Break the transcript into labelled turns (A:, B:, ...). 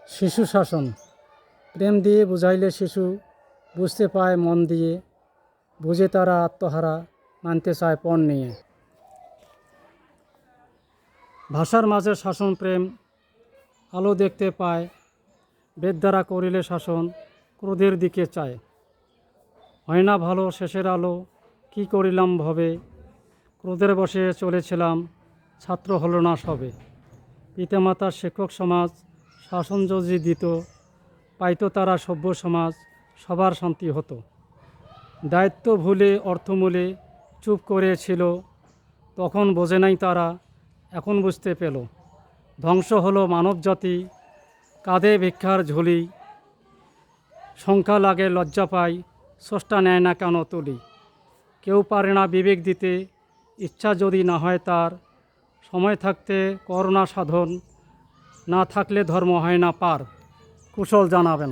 A: শিশু শাসন। প্রেম দিয়ে বুঝাইলে শিশু বুঝতে পায় মন দিয়ে, বুঝে তারা আত্মহারা মানতে চায় পণ নিয়ে। ভাষার মাঝে শাসন প্রেম আলো দেখতে পায়, বেদ দ্বারা করিলে শাসন ক্রোধের দিকে চায়। হয় না ভালো শেষের আলো, কি করিলাম ভবে, ক্রোধের বশে চলেছিলাম, ছাত্র হলো না সবে। পিতামাতা শিক্ষক সমাজ শাসন যদি দিত, পাইতো তারা সভ্য সমাজ, সবার শান্তি হতো। দায়িত্ব ভুলে অর্থমূলে চুপ করেছিল, তখন বোঝে নাই তারা, এখন বুঝতে পেল। ধ্বংস হলো মানব জাতি, কাঁধে ভিক্ষার ঝুলি, সংখ্যা লাগে লজ্জা পাই, স্রষ্টা নেয় না কেন তুলি। কেউ পারে না বিবেক দিতে, ইচ্ছা যদি না হয় তার, সময় থাকতে করোনা সাধন, না থাকলে ধর্ম হয় না পার। কুশল জানাবেন।